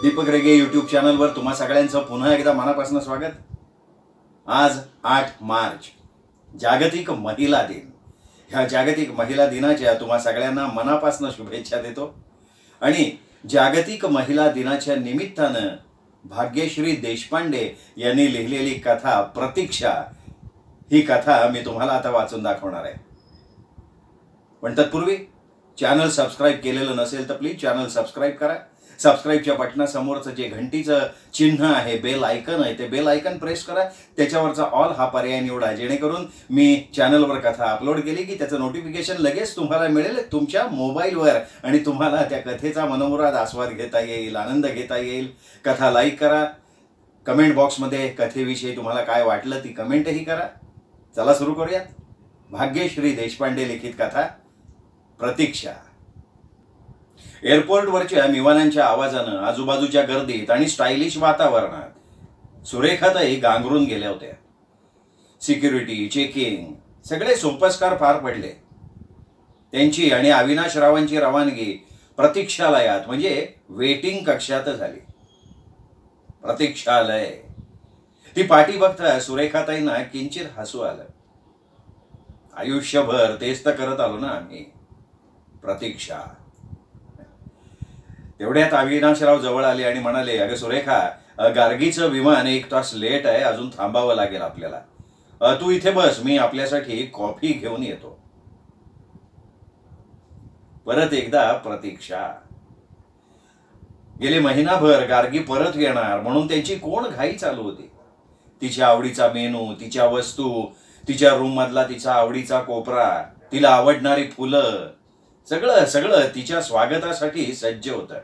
दीपक रेगे YouTube चॅनलवर तुम्हा सगळ्यांचं पुन्हा एकदा मनापासून स्वागत. आज 8 मार्च जागतिक महिला दिन. ह्या जागतिक महिला दिनाच्या तुम्हा सगळ्यांना मनापासून शुभेच्छा देतो. आणि जागतिक महिला दिनाच्या निमित्तानं भाग्यश्री देशपांडे यांनी लिहिलेली कथा प्रतीक्षा, ही कथा मी तुम्हाला आता वाचून दाखवणार आहे. पण तत्पूर्वी चॅनल सबस्क्राईब केलेलं नसेल तर प्लीज चॅनल सबस्क्राईब करा. सबस्क्राईबच्या बटनासमोरचं जे घंटीचं चिन्ह आहे, बेल आयकन आहे, ते बेल आयकन प्रेस करा. त्याच्यावरचा ऑल हा पर्याय निवडा, जेणेकरून मी चॅनलवर कथा अपलोड केली की त्याचं नोटिफिकेशन लगेच तुम्हाला मिळेल तुमच्या मोबाईलवर आणि तुम्हाला त्या कथेचा मनोमुराद आस्वाद घेता येईल, आनंद घेता येईल. कथा लाईक करा. कमेंट बॉक्समध्ये कथेविषयी तुम्हाला काय वाटलं ती कमेंटही करा. चला सुरू करूयात. भाग्यश्री देशपांडे लिखित कथा प्रतीक्षा. एअरपोर्टवरच्या विमानांच्या आवाजानं, आजूबाजूच्या गर्दीत आणि स्टायलिश वातावरणात सुरेखाताई गांगरून गेल्या होत्या. सिक्युरिटी, चेकिंग सगळे सोपस्कार पार पडले. त्यांची आणि अविनाशरावांची रवानगी प्रतीक्षालयात म्हणजे वेटिंग कक्षात झाली. प्रतीक्षालय, ती पाटी बघता सुरेखाताईंना किंचित हसू आलं. आयुष्यभर तेच तर करत आलो ना आम्ही, प्रतीक्षा. तेवढ्यात अविनाशराव जवळ आले आणि म्हणाले, अगं सुरेखा, गार्गीचं विमान 1 तास लेट आहे, अजून थांबावं लागेल आपल्याला. तू इथे बस, मी आपल्यासाठी कॉफी घेऊन येतो. परत एकदा प्रतीक्षा. गेले महिनाभर गार्गी परत येणार म्हणून त्यांची कोण घाई चालू होती. तिच्या आवडीचा मेनू, तिच्या वस्तू, तिच्या रूम मधला तिचा आवडीचा कोपरा, तिला आवडणारी फुलं, सगळं सगळं तिच्या स्वागतासाठी सज्ज होतं.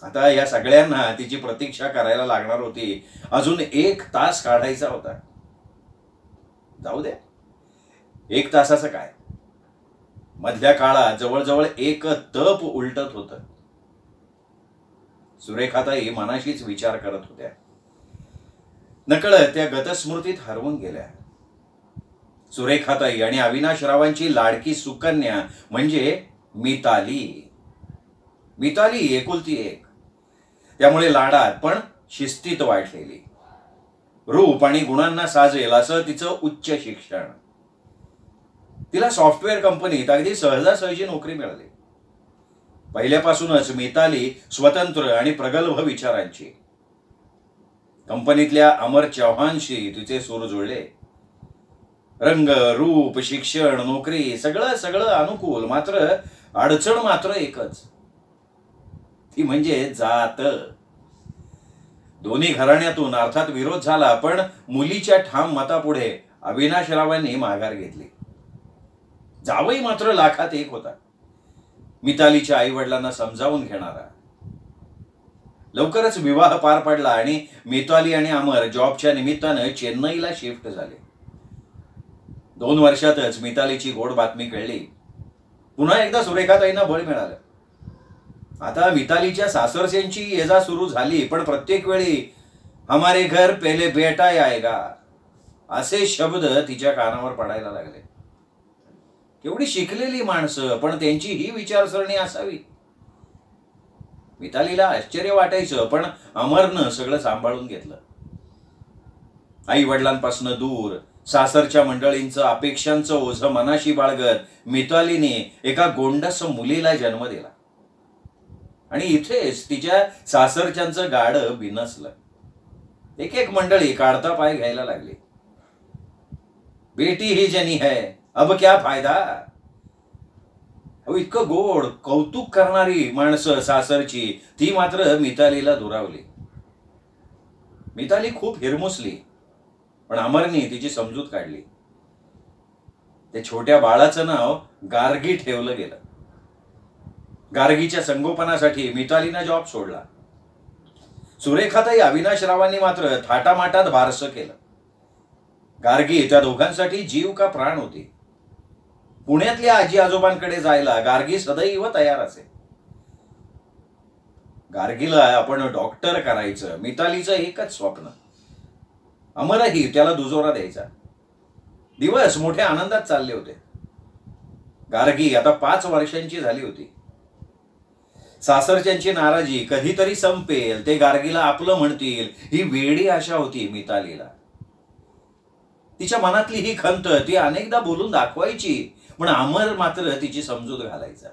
आता या सगळ्यांना तिची प्रतीक्षा करायला लागणार होती. अजून 1 तास काढायचा होता. जाऊ दे, 1 तासाचं काय. मधल्या काळात जवळजवळ 1 तप उलटत होतं. सुरेखाताई मनाशीच विचार करत होत्या. नकळत त्या गतस्मृतीत हरवून गेल्या. सुरेखाताई आणि अविनाशरावांची लाडकी सुकन्या म्हणजे मिताली. मिताली एकुलती एक, त्यामुळे लाडात पण शिस्तीत वाढलेली. रूप आणि गुणांना साजेल असं तिचं उच्च शिक्षण. तिला सॉफ्टवेअर कंपनीत अगदी सहजासहजी नोकरी मिळाली. पहिल्यापासूनच मिताली स्वतंत्र आणि प्रगल्भ विचारांची. कंपनीतल्या अमर चव्हाणशी तिचे सूर जुळले. रंग, रूप, शिक्षण, नोकरी सगळं सगळं अनुकूल. मात्र अडचण मात्र एकच, ती म्हणजे जात. दोन्ही घराण्यातून अर्थात विरोध झाला, पण मुलीच्या ठाम मतापुढे अविनाशरावांनी माघार घेतली. जावई मात्र लाखात एक होता, मितालीच्या आई वडिलांना समजावून घेणारा. लवकरच विवाह पार पडला आणि मिताली आणि अमर जॉबच्या निमित्तानं चेन्नईला शिफ्ट झाले. 2 वर्षातच मितालीची गोड बातमी कळली. पुन्हा एकदा सुरेखाताईंना बळ मिळालं. आता मितालीच्या सासरच्यांची ये जा सुरू झाली, पण प्रत्येक वेळी हमारे घर पहिले बेटा आएगा असे शब्द तिच्या कानावर पडायला लागले. केवढी शिकलेली माणसं, पण त्यांची ही विचारसरणी असावी. मितालीला आश्चर्य वाटायचं, पण अमरनं सगळं सांभाळून घेतलं. आई वडिलांपासून दूर, सासरच्या मंडळींचं अपेक्षांचं ओझं मनाशी बाळगत मितालीने एका गोंडस मुलीला जन्म दिला. आणि इथेच तिच्या सासरच्यांचं गाडं बिनसलं. एक एक मंडळी काढता पाय घ्यायला लागली. बेटी ही जनी है, अब क्या फायदा. इतकं गोड कौतुक करणारी माणसं सासरची, ती मात्र मितालीला दुरावली. मिताली खूप हिरमुसली, पण अमरनी तिची समजूत काढली. त्या छोट्या बाळाचं नाव गार्गी ठेवलं गेलं. गार्गीच्या संगोपनासाठी मितालीनं जॉब सोडला. सुरेखाताई अविनाशरावांनी मात्र थाटामाटात बारसं केलं. गार्गी त्या दोघांसाठी जीव का प्राण होती. पुण्यातल्या आजी आजोबांकडे जायला गार्गी सदैव तयार असे. गार्गीला आपण डॉक्टर करायचं, मितालीचं एकच स्वप्न. अमरही त्याला दुजोरा द्यायचा. दिवस मोठ्या आनंदात चालले होते. गार्गी आता 5 वर्षांची झाली होती. सासरच्यांची नाराजी कधीतरी संपेल, ते गार्गीला आपलं म्हणतील, ही वेडी आशा होती मितालीला. तिच्या मनातली ही खंत ती अनेकदा बोलून दाखवायची, पण अमर मात्र तिची समजूत घालायचा.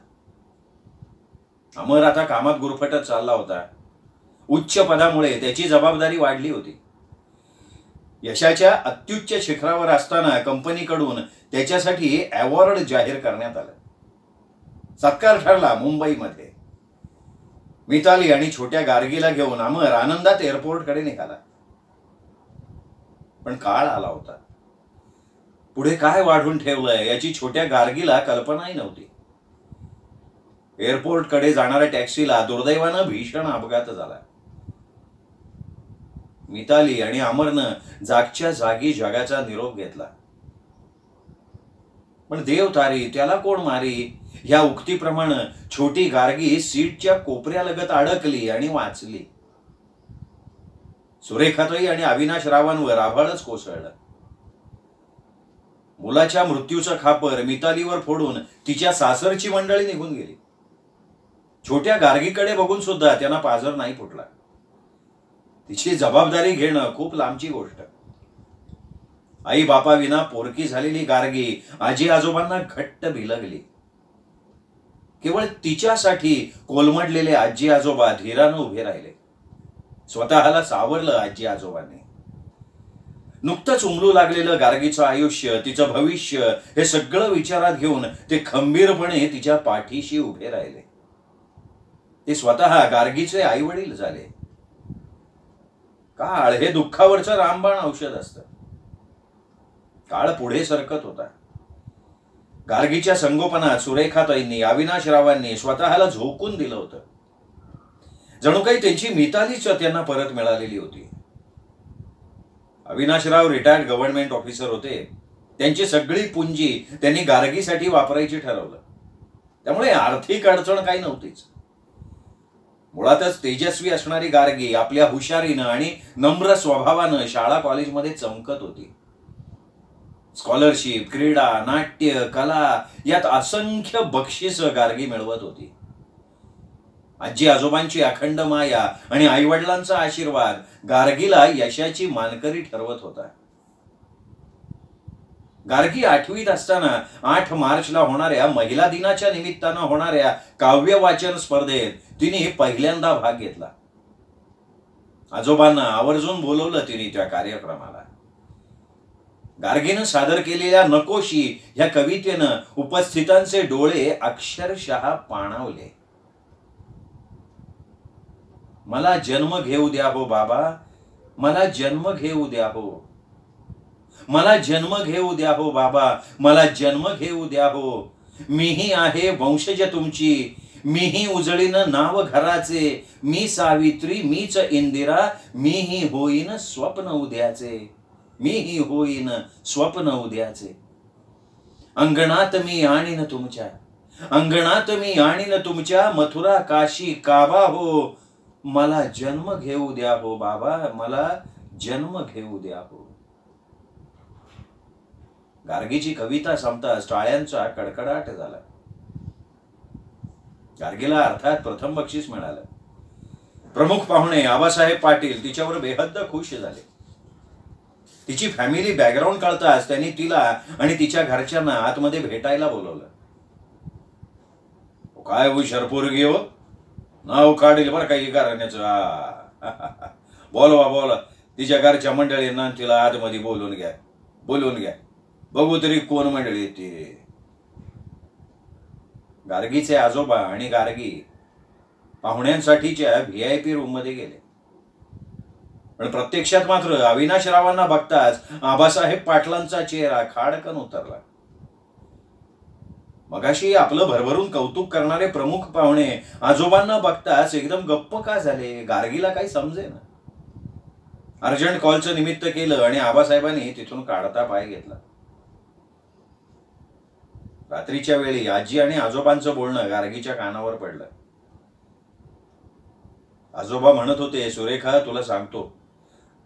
अमर आता कामात गुरफटत चालला होता. उच्च पदामुळे त्याची जबाबदारी वाढली होती. यशाच्या अत्युच्च शिखरावर असताना कंपनीकडून त्याच्यासाठी अवॉर्ड जाहीर करण्यात आलं. सत्कार ठरला मुंबईमध्ये. मिताली आणि छोट्या गार्गीला घेऊन अमर आनंदात एअरपोर्टकडे निघाला. पण काळ आला होता. पुढे काय वाढून ठेवलंय याची छोट्या गार्गीला कल्पनाही नव्हती. एअरपोर्टकडे जाणाऱ्या टॅक्सीला दुर्दैवानं भीषण अपघात झाला. मिताली आणि अमरनं जागच्या जागी जगाचा निरोप घेतला. पण देव तारी त्याला कोण मारी, ह्या उक्तीप्रमाणे छोटी गार्गी सीटच्या कोपऱ्यालगत अडकली आणि वाचली. सुरेखाताई आणि अविनाश रावांवर आभाळच कोसळलं. मुलाच्या मृत्यूचं खापर मितालीवर फोडून तिच्या सासरची मंडळी निघून गेली. छोट्या गार्गीकडे बघून सुद्धा त्यांना पाझर नाही फुटला. तिची जबाबदारी घेणं खूप लांबची गोष्ट. आई बापाविना पोरकी झालेली गार्गी आजी आजोबांना घट्ट बिलगली. केवळ तिच्यासाठी कोलमडलेले आजी आजोबा धीरानं उभे राहिले. स्वतःला सावरलं आजी आजोबांनी. नुकतंच उमलू लागलेलं गार्गीचं आयुष्य, तिचं भविष्य हे सगळं विचारात घेऊन ते खंबीरपणे तिच्या पाठीशी उभे राहिले. ते स्वतः गार्गीचे आई वडील झाले. काळ हे दुःखावरचं रामबाण औषध असतं. काळ पुढे सरकत होता. गार्गीच्या संगोपनात सुरेखाताईंनी, अविनाशरावांनी स्वतःला झोकून दिलं होतं. जणू काही त्यांची मितालीच त्यांना परत मिळालेली होती. अविनाशराव रिटायर्ड गव्हर्नमेंट ऑफिसर होते. त्यांची सगळी पुंजी त्यांनी गार्गीसाठी वापरायची ठरवलं. त्यामुळे आर्थिक अडचण काही नव्हतीच. मुळातच तेजस्वी असणारी गार्गी आपल्या हुशारीनं आणि नम्र स्वभावानं शाळा कॉलेजमध्ये चमकत होती. स्कॉलरशिप, क्रीडा, नाट्य, कला यात असंख्य बक्षीस गार्गी मिळवत होती. आजी आजोबांची अखंड माया आणि आईवडिलांचा आशीर्वाद गार्गीला यशाची मानकरी ठरवत होता. गार्गी 8वीत असताना 8 मार्चला होणाऱ्या महिला दिनाच्या निमित्तानं होणाऱ्या काव्य वाचन स्पर्धेत तिने पहिल्यांदा भाग घेतला. आजोबांना आवर्जून बोलवलं तिने त्या कार्यक्रमाला. गार्गीनं सादर केलेल्या नकोशी ह्या कवितेनं उपस्थितांचे डोळे अक्षरशः पाणावले. मला जन्म घेऊ द्या हो बाबा, मला जन्म घेऊ द्या हो, मला जन्म घेऊ द्या हो बाबा, मला जन्म घेऊ द्या हो. मीही आहे वंशज तुमची, मीही उजळीन नाव घराचे, मी सावित्री मीच इंदिरा, मीही होईन स्वप्न उद्याचे, मीही होईन स्वप्न उद्याचे. अंगणात मी आणीन तुमच्या, अंगणात मी आणीन तुमच्या, मथुरा काशी काबा हो. मला जन्म घेऊ द्या हो बाबा, मला जन्म घेऊ द्या हो. गार्गीची कविता संपताच टाळ्यांचा कडकडाट झाला. गार्गीला अर्थात प्रथम बक्षीस मिळालं. प्रमुख पाहुणे आबासाहेब पाटील तिच्यावर बेहद्द खुश झाले. तिची फॅमिली बॅकग्राऊंड कळताच त्यांनी तिला आणि तिच्या घरच्यांना आतमध्ये भेटायला बोलवलं. काय हुशार पोरगी हो, नाव काढील बरं काही घराण्याचं. बोलवा बोला तिच्या घरच्या मंडळींना, तिला आतमध्ये बोलून घ्या, बोलून घ्या, बघू तरी कोण मंडळी येते. गार्गीचे आजोबा आणि गार्गी पाहुण्यांसाठीच्या VIP रूम मध्ये गेले. पण प्रत्यक्षात मात्र अविनाशरावांना बघताच आबासाहेब पाटलांचा चेहरा खाडकन उतरला. मगाशी आपलं भरभरून कौतुक करणारे प्रमुख पाहुणे आजोबांना बघताच एकदम गप्प का झाले, गार्गीला काही समजेना. अर्जंट कॉलचं निमित्त केलं आणि आबासाहेबांनी तिथून काढता पाय घेतला. रात्रीच्या वेळी आजी आणि आजोबांचं बोलणं गार्गीच्या कानावर पडलं. आजोबा म्हणत होते, सुरेखा तुला सांगतो,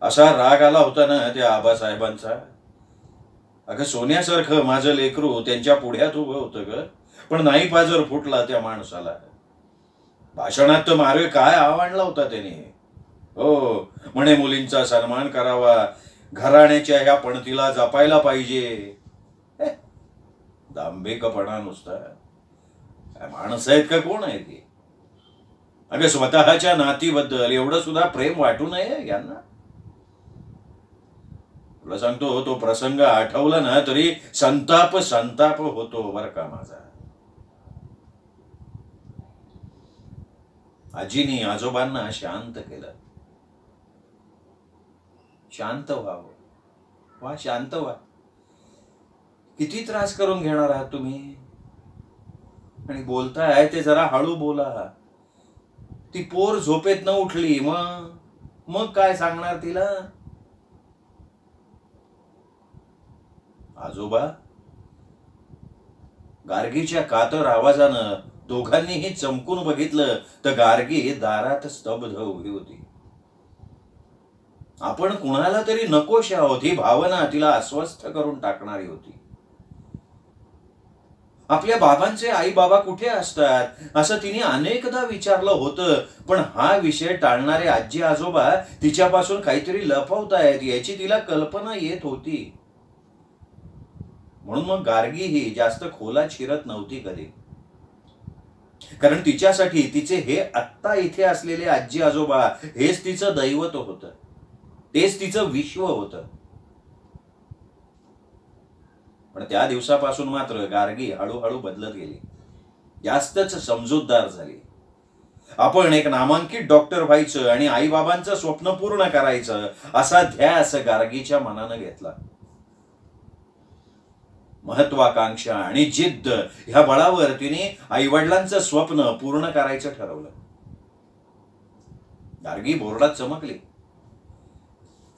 असा राग आला होता ना त्या आबासाहेबांचा. अगं सोन्यासारखं माझं लेकरू त्यांच्या पुढ्यात उभं होतं ग, पण नाही पाजर फुटला त्या माणसाला. भाषणात तर मार्ग काय आव्हानला होता त्याने. हो, म्हणे मुलींचा सन्मान करावा, घराण्याच्या ह्या पणतीला जपायला पाहिजे. दांभिकपणा नुसता. काय माणसं आहेत का कोण आहे ती? अगं स्वतःच्या नातीबद्दल एवढं सुद्धा प्रेम वाटू नये यांना. तुला सांगतो, तो प्रसंग आठवला ना तरी संताप संताप होतो बर का माझा. आजीनी आजोबांना शांत केलं. शांत व्हावं. वा शांत व्हा. किती त्रास करून घेणार आहात तुम्ही? आणि बोलताय ते जरा हळू बोला. ती पोर झोपेत न उठली मग काय सांगणार तिला? आजोबा गार्गीच्या कातर आवाजानं दोघांनीही चमकून बघितलं तर गार्गी दारात स्तब्ध उभी होती. आपण कुणाला तरी नकोशी आहोत ही भावना तिला अस्वस्थ करून टाकणारी होती. आपल्या बाबांचे आई बाबा कुठे असतात असं तिने अनेकदा विचारलं होतं, पण हा विषय टाळणारे आजी आजोबा तिच्यापासून काहीतरी लपवतायत याची तिला कल्पना येत होती. म्हणून मग गार्गी ही जास्त खोलात शिरत नव्हती कधी. कारण तिच्यासाठी तिचे हे आत्ता इथे असलेले आजी आजोबा हेच तिचं दैवत होतं, तेच तिचं विश्व होतं. पण त्या दिवसापासून मात्र गार्गी हळूहळू बदलत गेली, जास्तच समजूतदार झाली. आपण एक नामांकित डॉक्टर व्हायचं आणि आईबाबांचं स्वप्न पूर्ण करायचं असा ध्यास गार्गीच्या मनानं घेतला. महत्वाकांक्षा आणि जिद्द ह्या बळावर तिने आईवडिलांचं स्वप्न पूर्ण करायचं ठरवलं. गार्गी बोर्डात चमकली.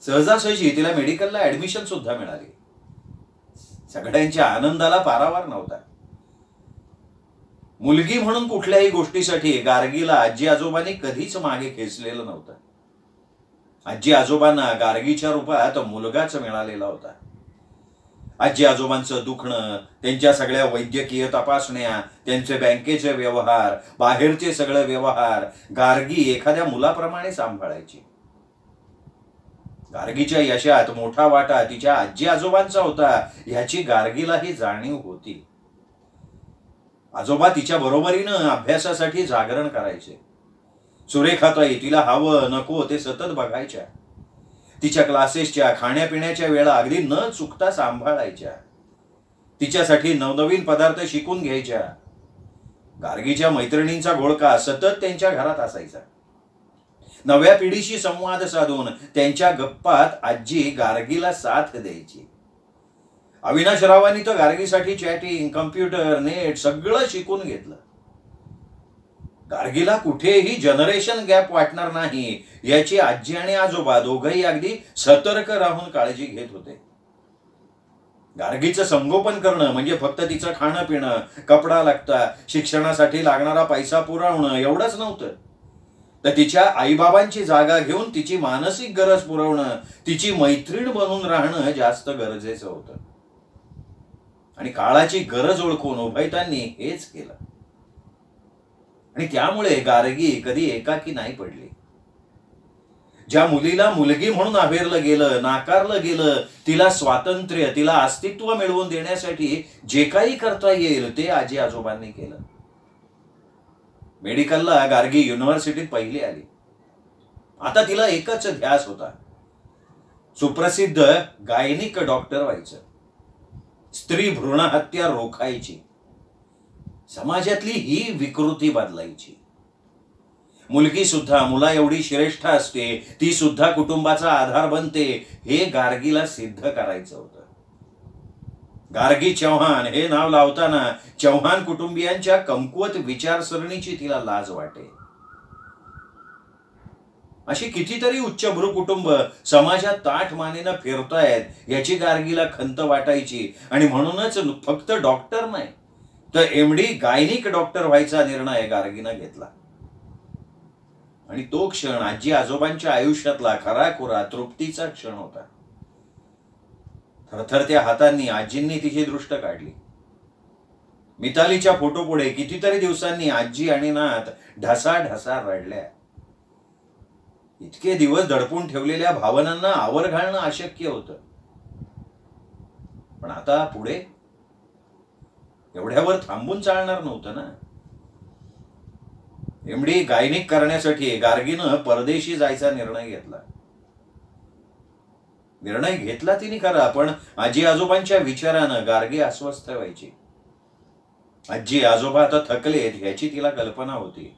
सहजासहजी तिला मेडिकलला ऍडमिशन सुद्धा मिळाली. सगळ्यांच्या आनंदाला पारावार नव्हता. मुलगी म्हणून कुठल्याही गोष्टीसाठी गार्गीला आजी आजोबांनी कधीच मागे खेचलेलं नव्हतं. आजी आजोबांना गार्गीच्या रूपात मुलगाच मिळालेला होता. आजी आजोबांचं दुखणं, त्यांच्या सगळ्या वैद्यकीय तपासण्या, त्यांचे बँकेचे व्यवहार, बाहेरचे सगळे व्यवहार गार्गी एखाद्या मुलाप्रमाणे सांभाळायची. गार्गीच्या यशात मोठा वाटा तिच्या आजी आजोबांचा होता ह्याची गार्गीलाही जाणीव होती. आजोबा तिच्या बरोबरीनं अभ्यासासाठी जागरण करायचे. सुरेखाताई तिला हवं नको ते सतत बघायच्या. तिच्या क्लासेसच्या खाण्यापिण्याच्या वेळा अगदी न चुकता सांभाळायच्या. तिच्यासाठी नवनवीन पदार्थ शिकून घ्यायच्या. गार्गीच्या मैत्रिणींचा घोळका सतत त्यांच्या घरात असायचा. नव्या पिढीशी संवाद साधून त्यांच्या गप्पात आजी गार्गीला साथ द्यायची. अविनाशरावांनी तर गार्गीसाठी चॅटिंग, कम्प्युटर, नेट सगळं शिकून घेतलं. गार्गीला कुठेही जनरेशन गॅप वाटणार नाही याची आजी आणि आजोबा दोघंही अगदी सतर्क राहून काळजी घेत होते. गार्गीचं संगोपन करणं म्हणजे फक्त तिचं खाणं पिणं, कपडा लागता, शिक्षणासाठी लागणारा पैसा पुरवणं एवढंच नव्हतं, तर तिच्या आईबाबांची जागा घेऊन तिची मानसिक गरज पुरवणं, तिची मैत्रीण बनून राहणं जास्त गरजेचं होतं. आणि काळाची गरज ओळखून उभयतांनी हेच केलं. आणि त्यामुळे गार्गी कधी एकाकी नाही पडली. ज्या मुलीला मुलगी म्हणून अभेरलं गेलं, नाकारलं गेलं, तिला स्वातंत्र्य, तिला अस्तित्व मिळवून देण्यासाठी जे काही करता येईल ते आजी आजोबांनी केलं. मेडिकलला गार्गी युनिव्हर्सिटीत पहिली आली. आता तिला एकच ध्यास होता, सुप्रसिद्ध गायनिक डॉक्टर व्हायचं, स्त्री भ्रूण हत्या रोखायची, समाजातली ही विकृती बदलायची. मुलगी सुद्धा मुला एवढी श्रेष्ठ असते, ती सुद्धा कुटुंबाचा आधार बनते हे गार्गीला सिद्ध करायचं होतं. गार्गी चौहान हे नाव लावताना चौहान कुटुंबियांच्या कमकुवत विचारसरणीची तिला लाज वाटे. अशी कितीतरी उच्चभ्रू कुटुंब समाजात ताठमानेनं फिरतायत याची गार्गीला खंत वाटायची. आणि म्हणूनच फक्त डॉक्टर नाही तर MD गायनिक डॉक्टर व्हायचा निर्णय गार्गीनं घेतला. आणि तो क्षण आजी आजोबांच्या आयुष्यातला खराखुरा तृप्तीचा क्षण होता. थरथरत्या हातांनी आजींनी तिची दृष्ट काढली. मितालीच्या फोटोपुढे कितीतरी दिवसांनी आजी आणि नात ढसाढसा रडल्या. इतके दिवस दडपून ठेवलेल्या भावनांना आवर घालणं अशक्य होतं. पण आता पुढे एवढ्यावर थांबून चालणार नव्हतं ना. एमडी गायनिक करण्यासाठी गार्गीनं परदेशी जायचा निर्णय घेतला. निर्णय घेतला तिने खरा, पण आजी आजोबांच्या विचारानं गार्गी अस्वस्थ व्हायची. आजी आजोबा आता थकलेत ह्याची तिला कल्पना होती.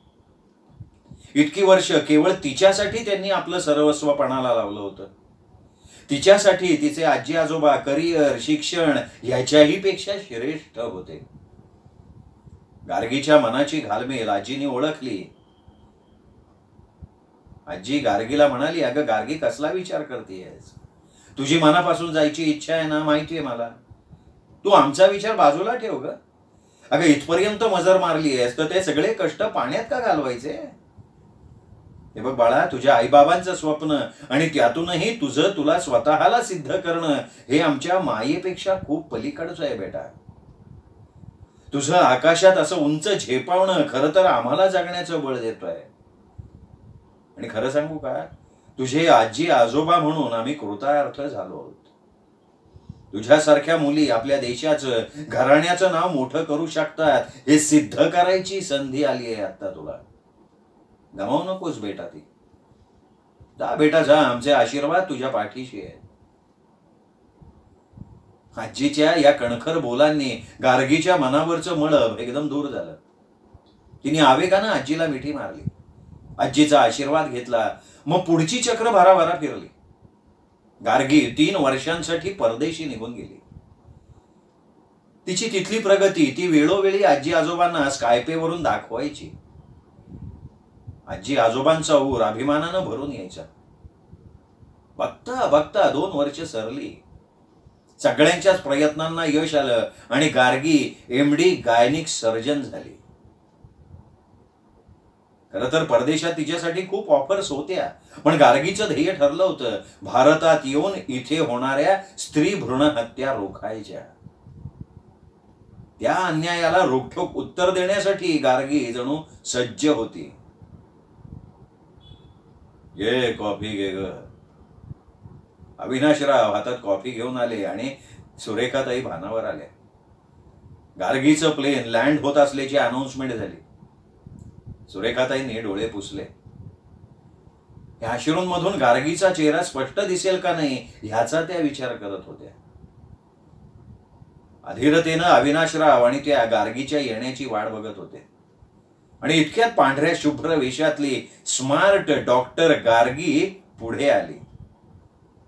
इतकी वर्ष केवळ तिच्यासाठी त्यांनी आपलं सर्वस्व पणाला लावलं होतं. तिच्यासाठी तिचे आजी आजोबा करिअर, शिक्षण ह्याच्याही पेक्षा श्रेष्ठ होते. गार्गीच्या मनाची घालमेल आजीने ओळखली. आजी गार्गीला म्हणाली, अगं गार्गी, कसला विचार करतेयस? तुझी मनापासून जायची इच्छा आहे ना, माहितीये मला. तू आमचा विचार बाजूला ठेव ग. अगं इथपर्यंत मजर मारली आहेस तर ते सगळे कष्ट पाण्यात का घालवायचे? हे बघ बाळा, तुझ्या आईबाबांचं स्वप्न आणि त्यातूनही तुला स्वतःला सिद्ध करणं हे आमच्या मायेपेक्षा खूप पलीकडचं आहे बेटा. तुझं आकाशात असं उंच झेपावणं खरं तर आम्हाला जगण्याचं बळ देतोय. आणि खरं सांगू का, तुझे आजी आजोबा म्हणून आम्ही कृतार्थ झालो आहोत. तुझ्यासारख्या मुली आपल्या देशाचं, घराण्याचं नाव मोठं करू शकतात हे सिद्ध करायची संधी आली आहे आता तुला. गमावू नकोस बेटा ती. जा बेटा जा, आमचे आशीर्वाद तुझ्या पाठीशी आहेत. आजीच्या या कणखर बोलांनी गार्गीच्या मनावरचं मळभ एकदम दूर झालं. तिने आवेगानं आजीला मिठी मारली, आजीचा आशीर्वाद घेतला. मग पुढची चक्र भराभरा फिरली. गार्गी 3 वर्षांसाठी परदेशी निघून गेली. तिची तिथली प्रगती ती वेळोवेळी आजी आजोबांना स्कायपेवरून दाखवायची. आजी आजोबांचा ऊर अभिमानानं भरून यायचा. बघता बघता 2 वर्ष सरली. सगळ्यांच्याच प्रयत्नांना यश आलं आणि गार्गी एमडी गायनिक सर्जन झाली. खरं तर परदेशात तिच्यासाठी खूप ऑफर्स होत्या, पण गार्गीचं ध्येय ठरलं होतं भारतात येऊन इथे होणाऱ्या स्त्री भ्रूण हत्या रोखायच्या. त्या अन्यायाला रोखठोक उत्तर देण्यासाठी गार्गी जणू सज्ज होती. ये कॉफी घे ग. अविनाशराव हातात कॉफी घेऊन आले आणि सुरेखाताई भानावर आल्या. गार्गीचं प्लेन लँड होत असल्याची अनाउन्समेंट झाली. सुरेखाताईंनी डोळे पुसले. या अश्रूंमधून गार्गीचा चेहरा स्पष्ट दिसेल का नाही ह्याचा त्या विचार करत होत्या. अधीरतेनं अविनाशराव आणि त्या गार्गीच्या येण्याची वाट बघत होते. आणि इतक्यात पांढऱ्या शुभ्र वेशातली स्मार्ट डॉक्टर गार्गी पुढे आली.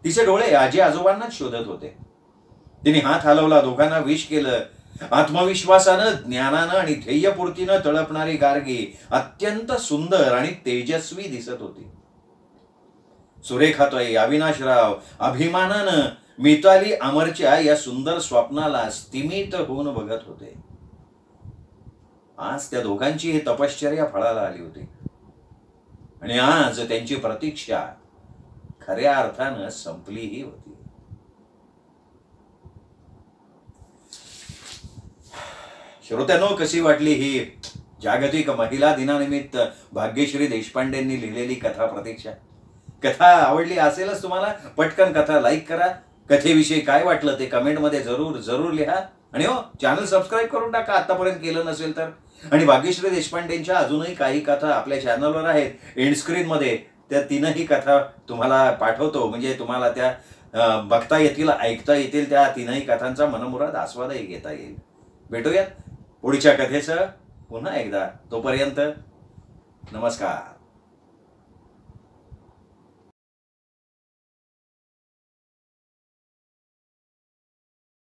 तिचे डोळे आजी आजोबांनाच शोधत होते. तिने हात हलवला, दोघांना विश केलं. आत्मविश्वासानं, ज्ञानानं आणि ध्येयपूर्तीनं तळपणारी गार्गी अत्यंत सुंदर आणि तेजस्वी दिसत होती. सुरेखाताई, अविनाशराव अभिमानानं मिताली अमरच्या या सुंदर स्वप्नाला स्तिमित होऊन बघत होते. आज त्या दोघांची ही तपश्चर्या फळाला आली होती आणि आज त्यांची प्रतीक्षा खऱ्या अर्थानं संपलीही होती. श्रोत्यांनो, कशी वाटली ही जागतिक महिला दिनानिमित्त भाग्यश्री देशपांडेंनी लिहिलेली कथा प्रतीक्षा? कथा आवडली असेलच तुम्हाला. पटकन कथा लाईक करा. कथेविषयी काय वाटलं ते कमेंटमध्ये जरूर लिहा. आणि हो, चॅनल सबस्क्राईब करून टाका आतापर्यंत केलं नसेल तर. आणि भाग्यश्री देशपांडेंच्या अजूनही काही कथा आपल्या चॅनलवर आहेत. एंड स्क्रीनमध्ये त्या 3ही कथा तुम्हाला पाठवतो, म्हणजे तुम्हाला त्या बघता येतील, ऐकता येतील. त्या 3ही कथांचा मनमुराद आस्वादही घेता येईल. भेटूयात पुढच्या कथेसह पुन्हा एकदा. तोपर्यंत नमस्कार.